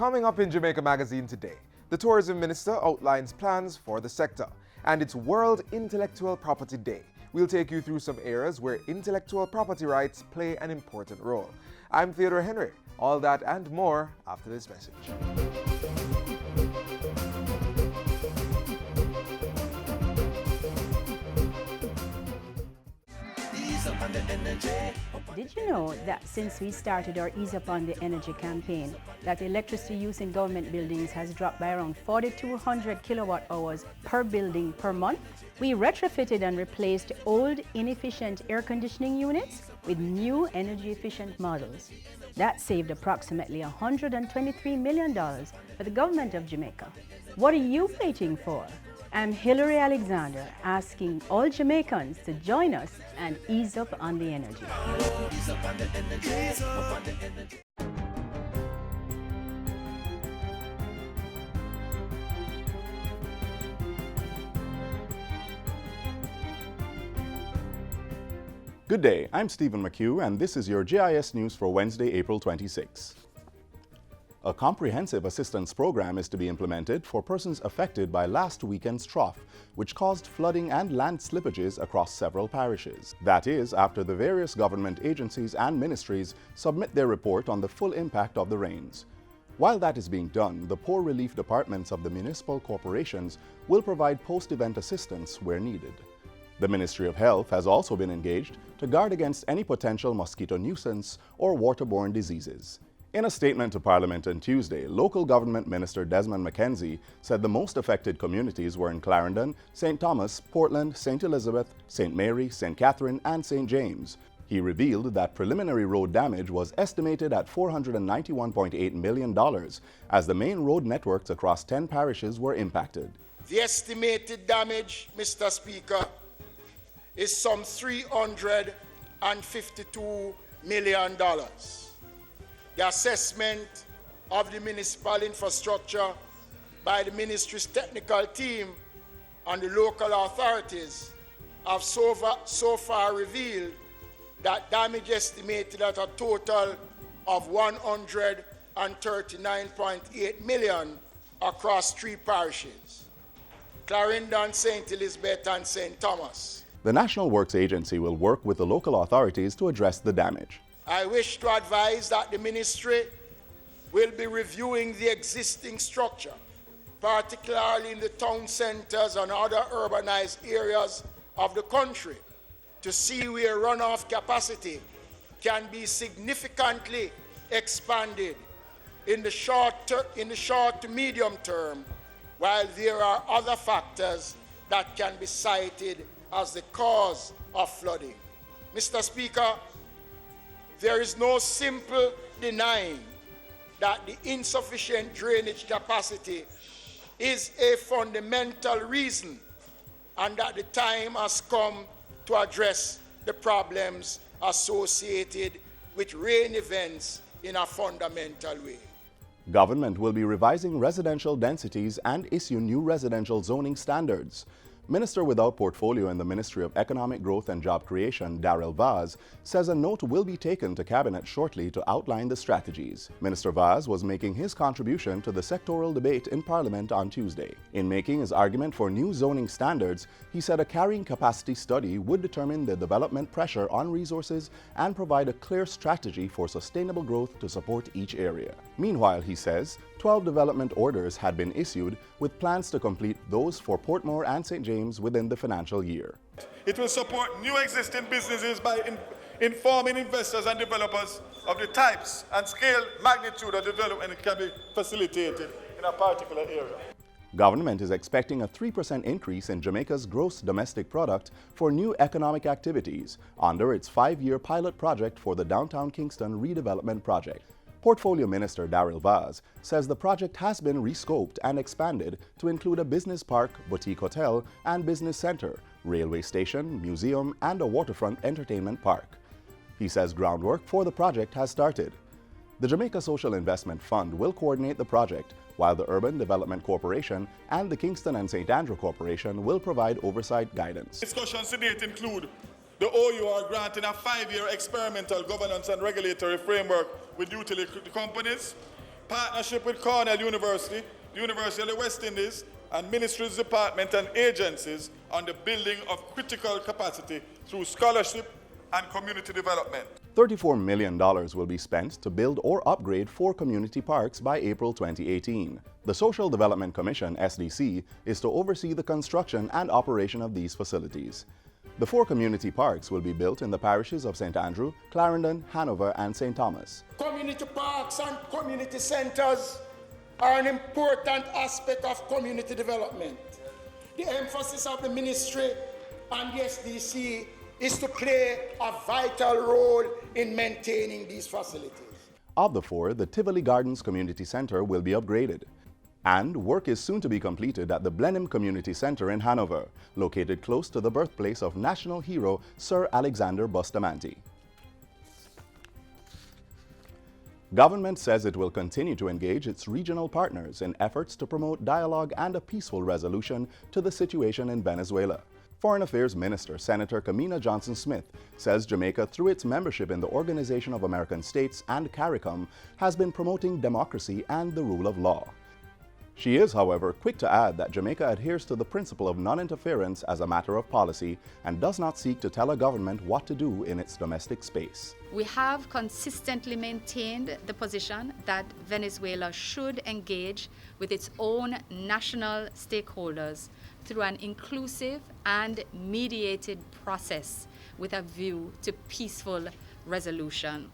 Coming up in Jamaica Magazine today, the Tourism Minister outlines plans for the sector, and it's World Intellectual Property Day. We'll take you through some areas where intellectual property rights play an important role. I'm Theodore Henry. All that and more after this message. Did you know that since we started our Ease Up on the Energy campaign, that electricity use in government buildings has dropped by around 4,200 kilowatt hours per building per month? We retrofitted and replaced old, inefficient air conditioning units with new energy efficient models. That saved approximately $123 million for the government of Jamaica. What are you waiting for? I'm Hilary Alexander, asking all Jamaicans to join us and ease up on the energy. Good day, I'm Stephen McHugh, and this is your GIS News for Wednesday, April 26. A comprehensive assistance program is to be implemented for persons affected by last weekend's trough, which caused flooding and land slippages across several parishes. That is, after the various government agencies and ministries submit their report on the full impact of the rains. While that is being done, the poor relief departments of the municipal corporations will provide post-event assistance where needed. The Ministry of Health has also been engaged to guard against any potential mosquito nuisance or waterborne diseases. In a statement to Parliament on Tuesday, Local Government Minister Desmond McKenzie said the most affected communities were in Clarendon, St. Thomas, Portland, St. Elizabeth, St. Mary, St. Catherine, and St. James. He revealed that preliminary road damage was estimated at $491.8 million, as the main road networks across 10 parishes were impacted. The estimated damage, Mr. Speaker, is some $352 million. The assessment of the municipal infrastructure by the ministry's technical team and the local authorities have so far revealed that damage estimated at a total of $139.8 million across 3 parishes: Clarendon, St. Elizabeth, and St. Thomas. The National Works Agency will work with the local authorities to address the damage. I wish to advise that the ministry will be reviewing the existing structure, particularly in the town centers and other urbanized areas of the country, to see where runoff capacity can be significantly expanded in the short to medium term, while there are other factors that can be cited as the cause of flooding. Mr. Speaker, there is no simple denying that the insufficient drainage capacity is a fundamental reason, and that the time has come to address the problems associated with rain events in a fundamental way. Government will be revising residential densities and issue new residential zoning standards. Minister without portfolio in the Ministry of Economic Growth and Job Creation, Darrell Vaz, says a note will be taken to Cabinet shortly to outline the strategies. Minister Vaz was making his contribution to the sectoral debate in Parliament on Tuesday. In making his argument for new zoning standards, he said a carrying capacity study would determine the development pressure on resources and provide a clear strategy for sustainable growth to support each area. Meanwhile, he says, 12 development orders had been issued with plans to complete those for Portmore and St. James within the financial year. It will support new existing businesses by informing investors and developers of the types and scale, magnitude of development that can be facilitated in a particular area. Government is expecting a 3% increase in Jamaica's gross domestic product for new economic activities under its 5-year pilot project for the Downtown Kingston Redevelopment Project. Portfolio Minister Darrell Vaz says the project has been rescoped and expanded to include a business park, boutique hotel, and business center, railway station, museum, and a waterfront entertainment park. He says groundwork for the project has started. The Jamaica Social Investment Fund will coordinate the project, while the Urban Development Corporation and the Kingston and St. Andrew Corporation will provide oversight guidance. Discussions to date include the OUR granting a 5-year experimental governance and regulatory framework with utility companies, partnership with Cornell University, the University of the West Indies, and ministries, departments, and agencies on the building of critical capacity through scholarship and community development. $34 million will be spent to build or upgrade 4 community parks by April 2018. The Social Development Commission, SDC, is to oversee the construction and operation of these facilities. The 4 community parks will be built in the parishes of St. Andrew, Clarendon, Hanover, and St. Thomas. Community parks and community centers are an important aspect of community development. The emphasis of the ministry and the SDC is to play a vital role in maintaining these facilities. Of the 4, the Tivoli Gardens Community Center will be upgraded. And work is soon to be completed at the Blenheim Community Center in Hanover, located close to the birthplace of national hero Sir Alexander Bustamante. Government says it will continue to engage its regional partners in efforts to promote dialogue and a peaceful resolution to the situation in Venezuela. Foreign Affairs Minister Senator Kamina Johnson-Smith says Jamaica, through its membership in the Organization of American States and CARICOM, has been promoting democracy and the rule of law. She is, however, quick to add that Jamaica adheres to the principle of non-interference as a matter of policy and does not seek to tell a government what to do in its domestic space. We have consistently maintained the position that Venezuela should engage with its own national stakeholders through an inclusive and mediated process with a view to peaceful resolution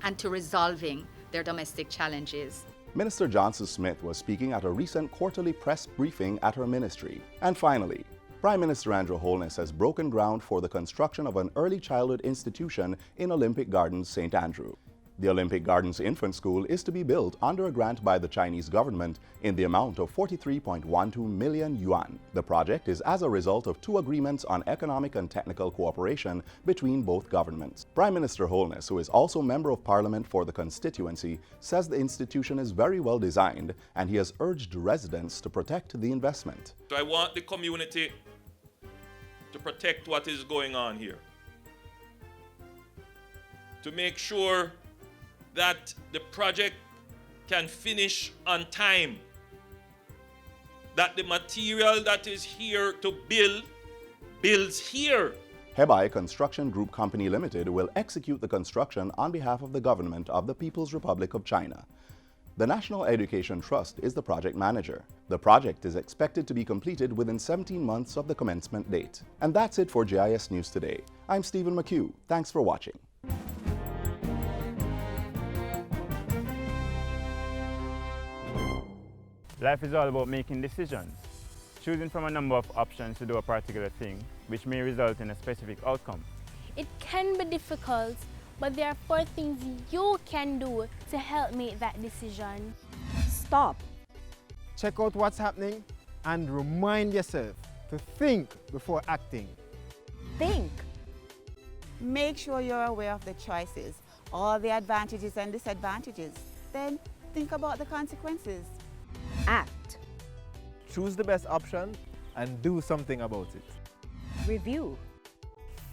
and to resolving their domestic challenges. Minister Johnson-Smith was speaking at a recent quarterly press briefing at her ministry. And finally, Prime Minister Andrew Holness has broken ground for the construction of an early childhood institution in Olympic Gardens, St. Andrew. The Olympic Gardens Infant School is to be built under a grant by the Chinese government in the amount of 43.12 million yuan. The project is as a result of 2 agreements on economic and technical cooperation between both governments. Prime Minister Holness, who is also Member of Parliament for the constituency, says the institution is very well designed and he has urged residents to protect the investment. So I want the community to protect what is going on here, to make sure that the project can finish on time, that the material that is here to build, builds here. Hebai Construction Group Company Limited will execute the construction on behalf of the government of the People's Republic of China. The National Education Trust is the project manager. The project is expected to be completed within 17 months of the commencement date. And that's it for GIS News Today. I'm Stephen McHugh. Thanks for watching. Life is all about making decisions, choosing from a number of options to do a particular thing, which may result in a specific outcome. It can be difficult, but there are 4 things you can do to help make that decision. Stop. Check out what's happening and remind yourself to think before acting. Think. Make sure you're aware of the choices, all the advantages and disadvantages. Then think about the consequences. Act. Choose the best option and do something about it. Review.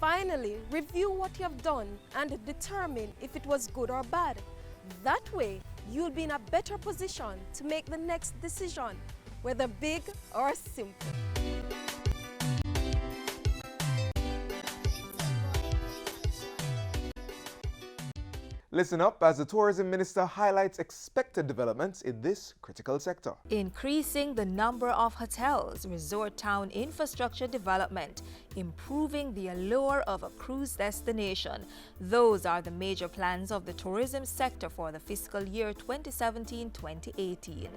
Finally, review what you have done and determine if it was good or bad. That way, you'll be in a better position to make the next decision, whether big or simple. Listen up as the Tourism Minister highlights expected developments in this critical sector. Increasing the number of hotels, resort town infrastructure development, improving the allure of a cruise destination. Those are the major plans of the tourism sector for the fiscal year 2017-2018.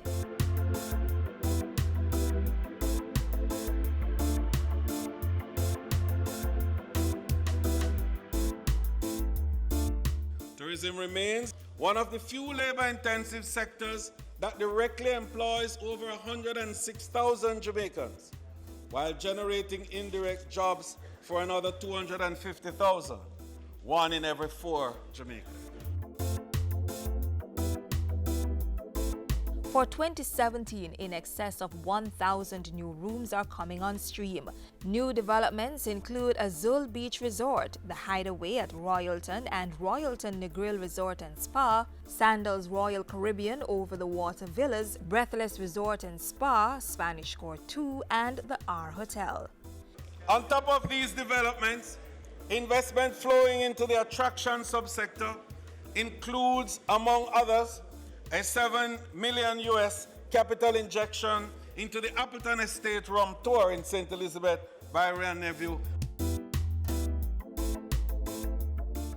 Tourism remains one of the few labor-intensive sectors that directly employs over 106,000 Jamaicans, while generating indirect jobs for another 250,000, 1 in every 4 Jamaicans. For 2017, in excess of 1,000 new rooms are coming on stream. New developments include Azul Beach Resort, the Hideaway at Royalton and Royalton Negril Resort and Spa, Sandals Royal Caribbean Over the Water Villas, Breathless Resort and Spa, Spanish Court 2, and the R Hotel. On top of these developments, investment flowing into the attraction subsector includes, among others, a $7 million US capital injection into the Appleton Estate Rum Tour in St. Elizabeth by Ryan Neville.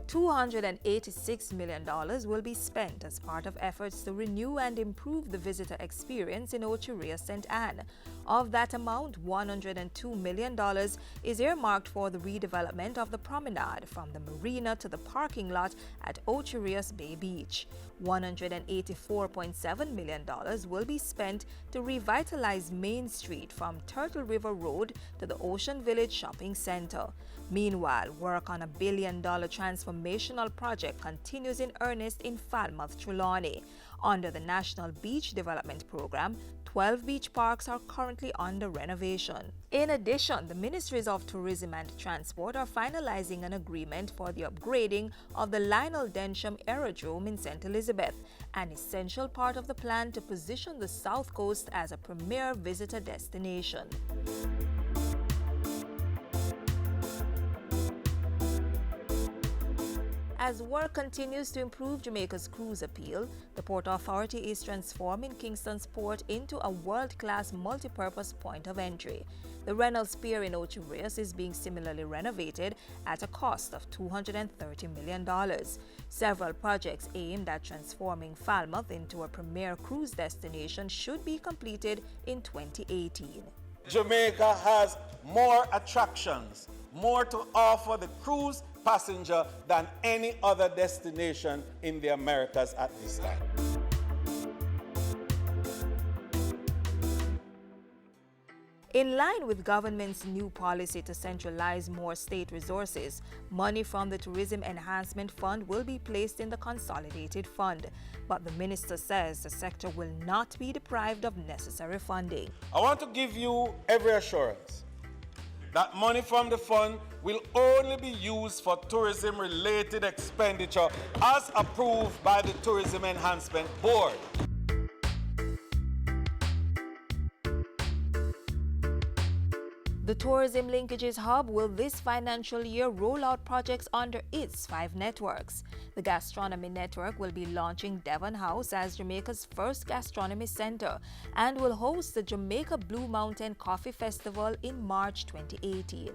$286 million will be spent as part of efforts to renew and improve the visitor experience in Ochiria St. Anne. Of that amount, $102 million is earmarked for the redevelopment of the promenade from the marina to the parking lot at Ocheria's Bay Beach. $184.7 million will be spent to revitalize Main Street from Turtle River Road to the Ocean Village Shopping Center. Meanwhile, work on a $1 billion transformational project continues in earnest in Falmouth, Trelawney. Under the National Beach Development Program, 12 beach parks are currently under renovation. In addition, the Ministries of Tourism and Transport are finalizing an agreement for the upgrading of the Lionel Densham Aerodrome in St. Elizabeth, an essential part of the plan to position the South Coast as a premier visitor destination. As work continues to improve Jamaica's cruise appeal, the Port Authority is transforming Kingston's port into a world-class multi-purpose point of entry. The Reynolds Pier in Ocherias is being similarly renovated at a cost of $230 million. Several projects aimed at transforming Falmouth into a premier cruise destination should be completed in 2018. Jamaica has more attractions, more to offer the cruise passenger than any other destination in the Americas at this time. In line with government's new policy to centralize more state resources, money from the Tourism Enhancement Fund will be placed in the Consolidated Fund. But the minister says the sector will not be deprived of necessary funding. I want to give you every assurance that money from the fund will only be used for tourism-related expenditure as approved by the Tourism Enhancement Board. The Tourism Linkages Hub will this financial year roll out projects under its 5 networks. The Gastronomy Network will be launching Devon House as Jamaica's first gastronomy center and will host the Jamaica Blue Mountain Coffee Festival in March 2018.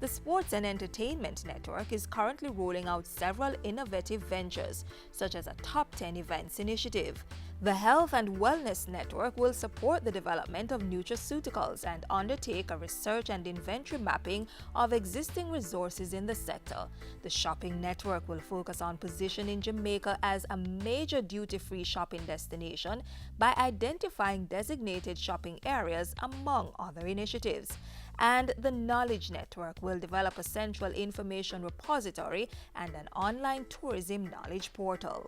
The Sports and Entertainment Network is currently rolling out several innovative ventures, such as a Top 10 Events initiative. The Health and Wellness Network will support the development of nutraceuticals and undertake a research and inventory mapping of existing resources in the sector. The Shopping Network will focus on positioning Jamaica as a major duty-free shopping destination by identifying designated shopping areas, among other initiatives. And the Knowledge Network will develop a central information repository and an online tourism knowledge portal.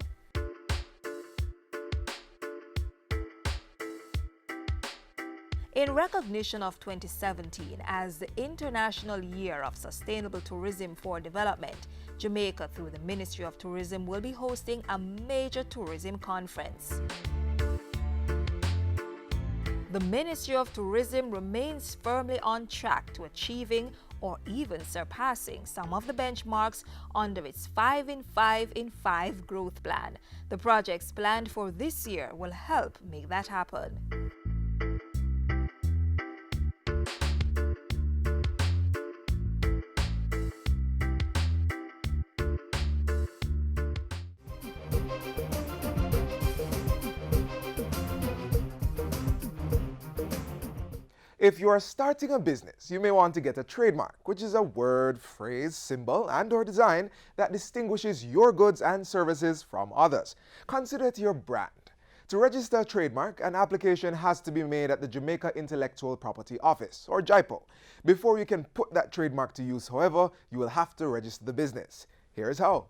In recognition of 2017 as the International Year of Sustainable Tourism for Development, Jamaica, through the Ministry of Tourism, will be hosting a major tourism conference. The Ministry of Tourism remains firmly on track to achieving or even surpassing some of the benchmarks under its 5 in 5 in 5 growth plan. The projects planned for this year will help make that happen. If you are starting a business, you may want to get a trademark, which is a word, phrase, symbol, and/or design that distinguishes your goods and services from others. Consider it your brand. To register a trademark, an application has to be made at the Jamaica Intellectual Property Office, or JIPO. Before you can put that trademark to use, however, you will have to register the business. Here's how.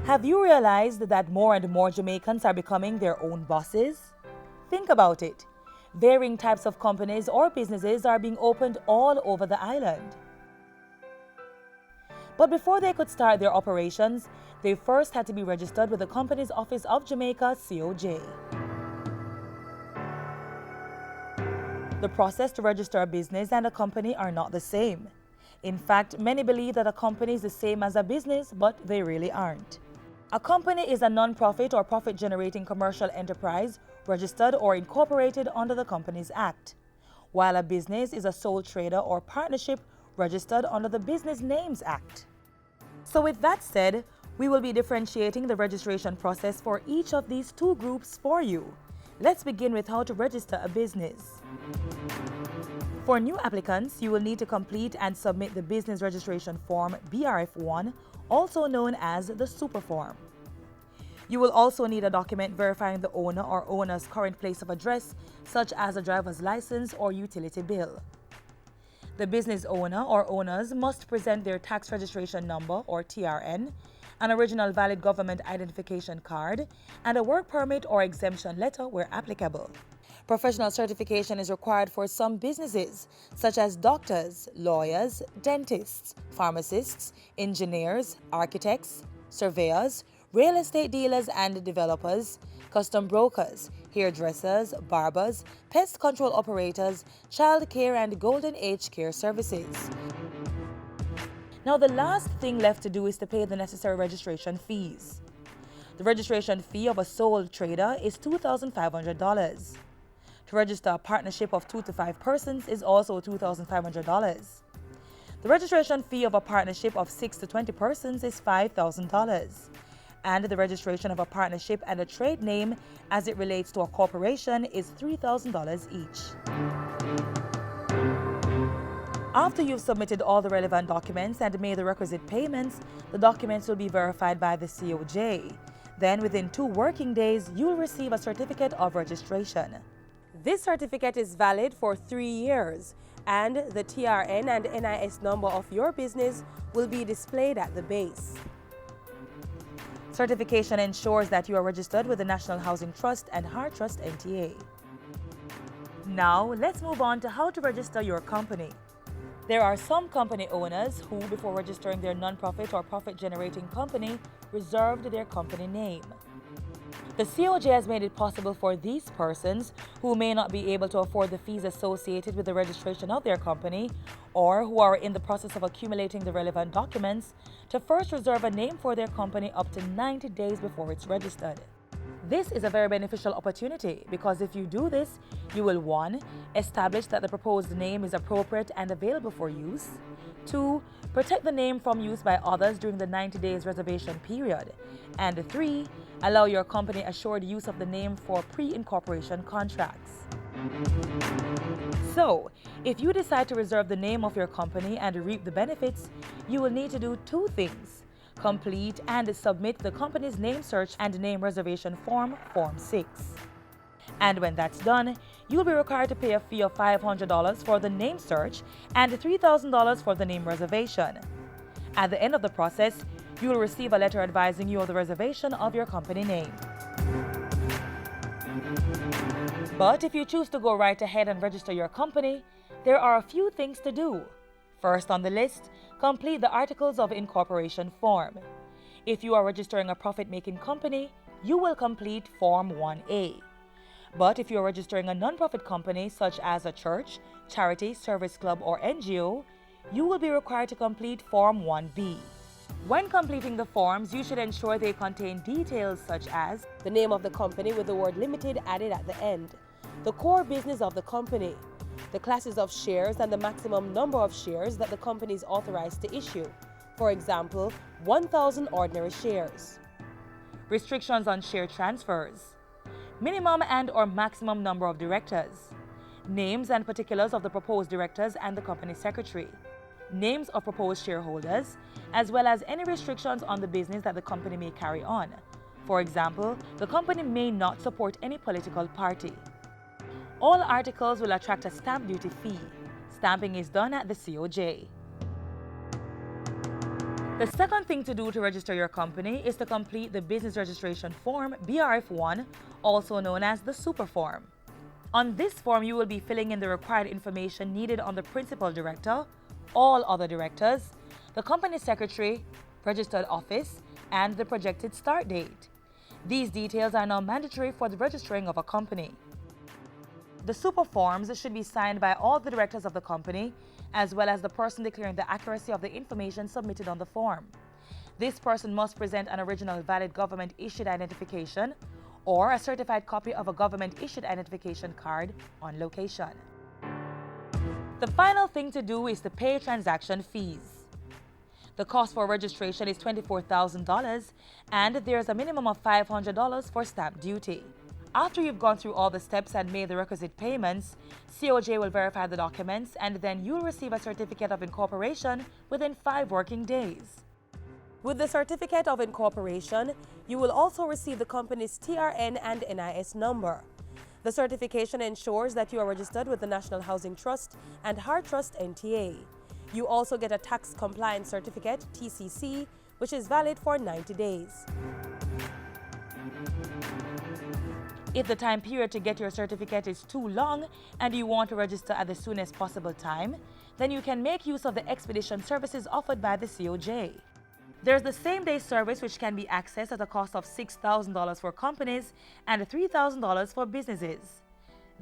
Have you realized that more and more Jamaicans are becoming their own bosses? Think about it. Varying types of companies or businesses are being opened all over the island. But before they could start their operations, they first had to be registered with the Companies Office of Jamaica, COJ. The process to register a business and a company are not the same. In fact, many believe that a company is the same as a business, but they really aren't. A company is a non-profit or profit-generating commercial enterprise registered or incorporated under the Companies Act, while a business is a sole trader or partnership registered under the Business Names Act. So with that said, we will be differentiating the registration process for each of these two groups for you. Let's begin with how to register a business. For new applicants, you will need to complete and submit the Business Registration Form BRF1, also known as the Super Form. You will also need a document verifying the owner or owner's current place of address, such as a driver's license or utility bill. The business owner or owners must present their tax registration number or TRN, an original valid government identification card, and a work permit or exemption letter where applicable. Professional certification is required for some businesses, such as doctors, lawyers, dentists, pharmacists, engineers, architects, surveyors, real estate dealers and developers, custom brokers, hairdressers, barbers, pest control operators, child care and golden age care services. Now the last thing left to do is to pay the necessary registration fees. The registration fee of a sole trader is $2,500. To register a partnership of 2 to 5 persons is also $2,500. The registration fee of a partnership of 6 to 20 persons is $5,000. And the registration of a partnership and a trade name as it relates to a corporation is $3,000 each. After you've submitted all the relevant documents and made the requisite payments, the documents will be verified by the COJ. Then within 2 working days, you'll receive a certificate of registration. This certificate is valid for 3 years, and the TRN and NIS number of your business will be displayed at the base. Certification ensures that you are registered with the National Housing Trust and Heart Trust NTA. Now, let's move on to how to register your company. There are some company owners who, before registering their non-profit or profit-generating company, reserved their company name. The COJ has made it possible for these persons who may not be able to afford the fees associated with the registration of their company, or who are in the process of accumulating the relevant documents, to first reserve a name for their company up to 90 days before it's registered. This is a very beneficial opportunity because if you do this, you will 1. Establish that the proposed name is appropriate and available for use. 2. Protect the name from use by others during the 90 days reservation period. And 3. Allow your company assured use of the name for pre-incorporation contracts. So, if you decide to reserve the name of your company and reap the benefits, you will need to do 2 things. Complete and submit the company's name search and name reservation form, Form 6. And when that's done, you'll be required to pay a fee of $500 for the name search and $3,000 for the name reservation. At the end of the process, you will receive a letter advising you of the reservation of your company name. But if you choose to go right ahead and register your company, there are a few things to do. First on the list, complete the Articles of Incorporation form. If you are registering a profit-making company, you will complete Form 1A. But if you are registering a non-profit company such as a church, charity, service club, or NGO, you will be required to complete Form 1B. When completing the forms, you should ensure they contain details such as the name of the company with the word limited added at the end, the core business of the company, the classes of shares and the maximum number of shares that the company is authorized to issue. For example, 1,000 ordinary shares. Restrictions on share transfers. Minimum and or maximum number of directors. Names and particulars of the proposed directors and the company secretary. Names of proposed shareholders, as well as any restrictions on the business that the company may carry on. For example, the company may not support any political party. All articles will attract a stamp duty fee. Stamping is done at the COJ. The second thing to do to register your company is to complete the Business Registration Form, BRF1, also known as the Super Form. On this form, you will be filling in the required information needed on the Principal Director, all other directors, the Company Secretary, registered office, and the projected start date. These details are now mandatory for the registering of a company. The Super Forms should be signed by all the directors of the company, as well as the person declaring the accuracy of the information submitted on the form. This person must present an original valid government-issued identification or a certified copy of a government-issued identification card on location. The final thing to do is to pay transaction fees. The cost for registration is $24,000, and there's a minimum of $500 for stamp duty. After you've gone through all the steps and made the requisite payments, COJ will verify the documents, and then you'll receive a certificate of incorporation within 5 working days. With the certificate of incorporation, you will also receive the company's TRN and NIS number. The certification ensures that you are registered with the National Housing Trust and Hard Trust NTA. You also get a tax compliance certificate, TCC, which is valid for 90 days. If the time period to get your certificate is too long and you want to register at the soonest possible time, then you can make use of the expedition services offered by the COJ. There's the same-day service, which can be accessed at a cost of $6,000 for companies and $3,000 for businesses.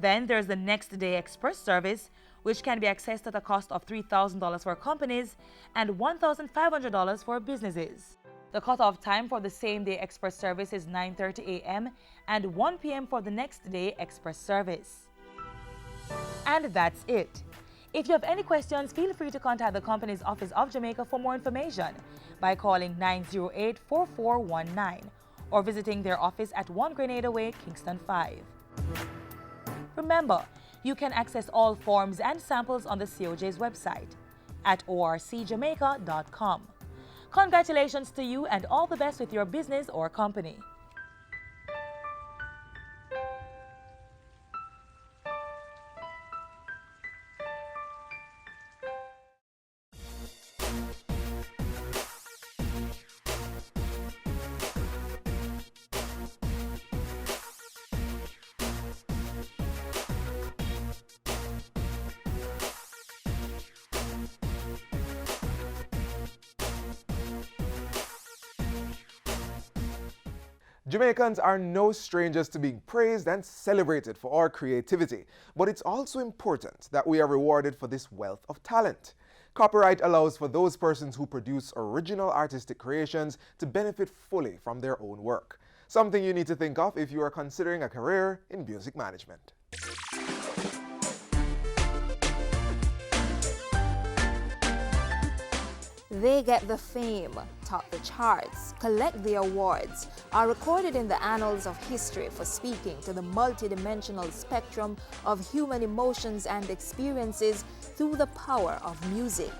Then there's the next-day express service, which can be accessed at a cost of $3,000 for companies and $1,500 for businesses. The cutoff time for the same-day express service is 9:30 a.m. and 1 p.m. for the next-day express service. And that's it. If you have any questions, feel free to contact the company's Office of Jamaica for more information by calling 908-4419 or visiting their office at 1 Grenada Way, Kingston 5. Remember, you can access all forms and samples on the COJ's website at orcjamaica.com. Congratulations to you and all the best with your business or company. Jamaicans are no strangers to being praised and celebrated for our creativity, but it's also important that we are rewarded for this wealth of talent. Copyright allows for those persons who produce original artistic creations to benefit fully from their own work. Something you need to think of if you are considering a career in music management. They get the fame, top the charts, collect the awards, are recorded in the annals of history for speaking to the multidimensional spectrum of human emotions and experiences through the power of music.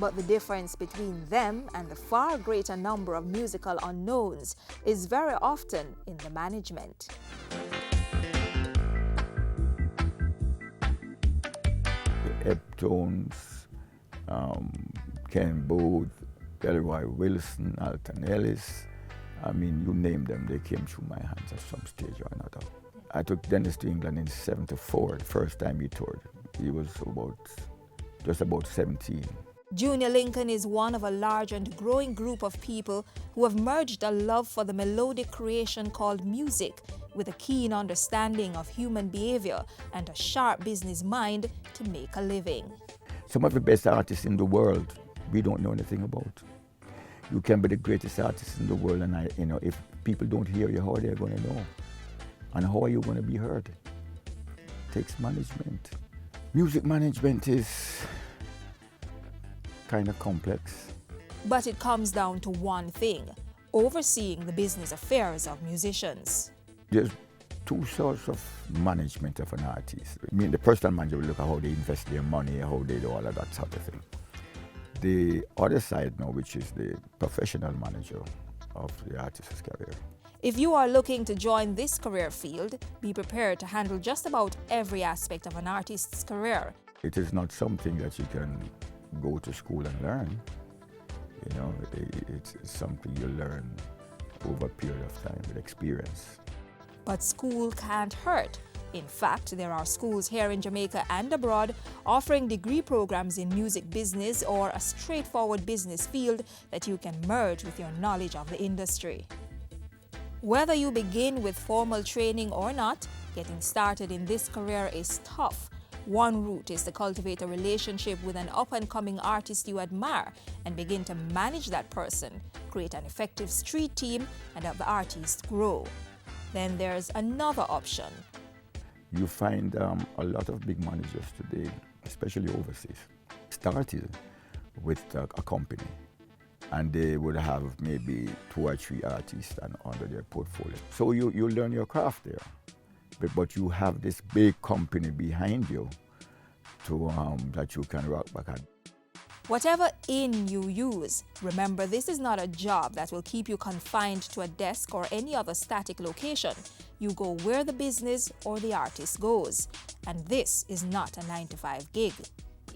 But the difference between them and the far greater number of musical unknowns is very often in the management. Eptones, Ken Booth, Delroy Wilson, Alton Ellis. I mean, you name them, they came through my hands at some stage or another. I took Dennis to England in '74, the first time he toured. He was just about 17. Junior Lincoln is one of a large and growing group of people who have merged a love for the melodic creation called music with a keen understanding of human behavior and a sharp business mind to make a living. Some of the best artists in the world we don't know anything about. You can be the greatest artist in the world, and if people don't hear you, how are they going to know? And how are you going to be heard? It takes management. Music management is kind of complex. But it comes down to one thing: overseeing the business affairs of musicians. There's two sorts of management of an artist. I mean, the personal manager will look at how they invest their money, how they do all of that sort of thing. The other side now, which is the professional manager of the artist's career. If you are looking to join this career field, be prepared to handle just about every aspect of an artist's career. It is not something that you can go to school and learn. You know, it's something you learn over a period of time with experience. But school can't hurt. In fact, there are schools here in Jamaica and abroad offering degree programs in music business or a straightforward business field that you can merge with your knowledge of the industry. Whether you begin with formal training or not, getting started in this career is tough. One route is to cultivate a relationship with an up-and-coming artist you admire and begin to manage that person, create an effective street team, and have the artist grow. Then there's another option. You find a lot of big managers today, especially overseas, started with a company, and they would have maybe 2 or 3 artists under their portfolio. So you learn your craft there, but you have this big company behind you to that you can rock back at. Whatever in you use, remember this is not a job that will keep you confined to a desk or any other static location. You go where the business or the artist goes. And this is not a 9-to-5 gig.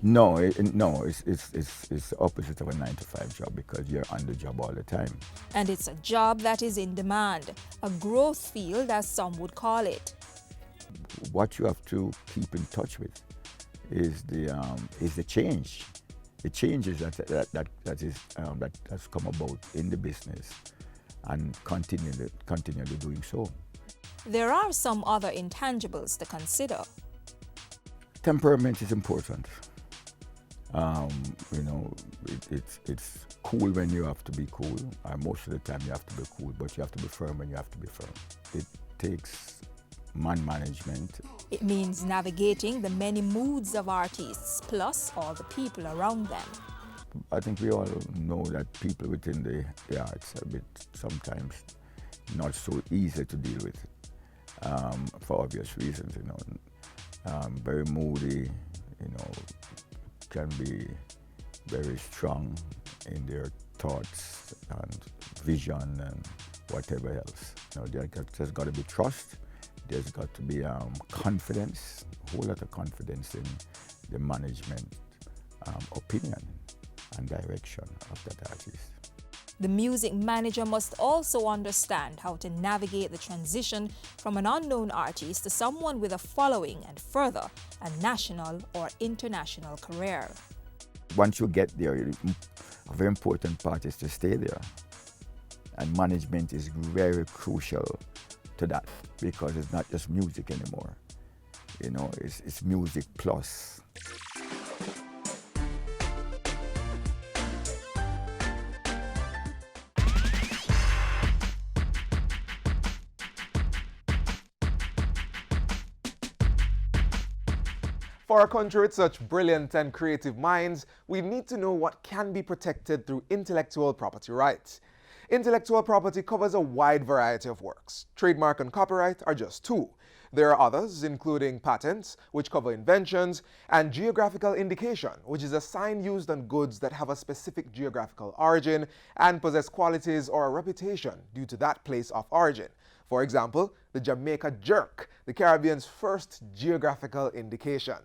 No, it's the opposite of a 9-to-5 job because you're on the job all the time. And it's a job that is in demand, a growth field as some would call it. What you have to keep in touch with is the change. The changes that has come about in the business and continually doing so. There are some other intangibles to consider. Temperament is important. You know, it's cool when you have to be cool. Most of the time you have to be cool, but you have to be firm when you have to be firm. It takes man management. It means navigating the many moods of artists, plus all the people around them. I think we all know that people within the arts are a bit sometimes not so easy to deal with, for obvious reasons, you know. Very moody, you know, can be very strong in their thoughts and vision and whatever else. You know, there's got to be trust. There's got to be confidence, a whole lot of confidence in the management opinion and direction of that artist. The music manager must also understand how to navigate the transition from an unknown artist to someone with a following and further a national or international career. Once you get there, a very important part is to stay there. And management is very crucial to that because it's not just music anymore. You know, it's music plus. For a country with such brilliant and creative minds, we need to know what can be protected through intellectual property rights. Intellectual property covers a wide variety of works. Trademark and copyright are just 2. There are others, including patents, which cover inventions, and geographical indication, which is a sign used on goods that have a specific geographical origin and possess qualities or a reputation due to that place of origin. For example, the Jamaica jerk, the Caribbean's first geographical indication.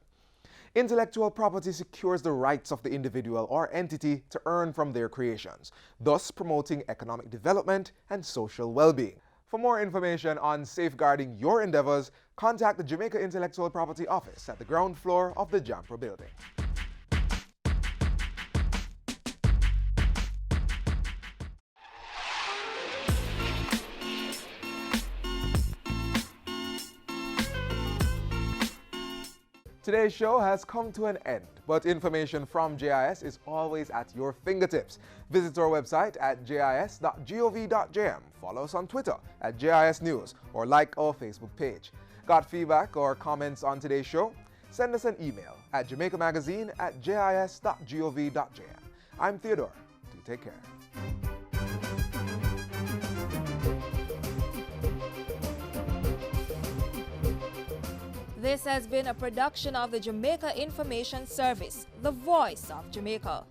Intellectual property secures the rights of the individual or entity to earn from their creations, thus promoting economic development and social well-being. For more information on safeguarding your endeavors, contact the Jamaica Intellectual Property Office at the ground floor of the JAMPRO building. Today's show has come to an end, but information from JIS is always at your fingertips. Visit our website at jis.gov.jm, follow us on Twitter at JIS News, or like our Facebook page. Got feedback or comments on today's show? Send us an email at jamaicamagazine@jis.gov.jm. I'm Theodore. Do take care. This has been a production of the Jamaica Information Service, the voice of Jamaica.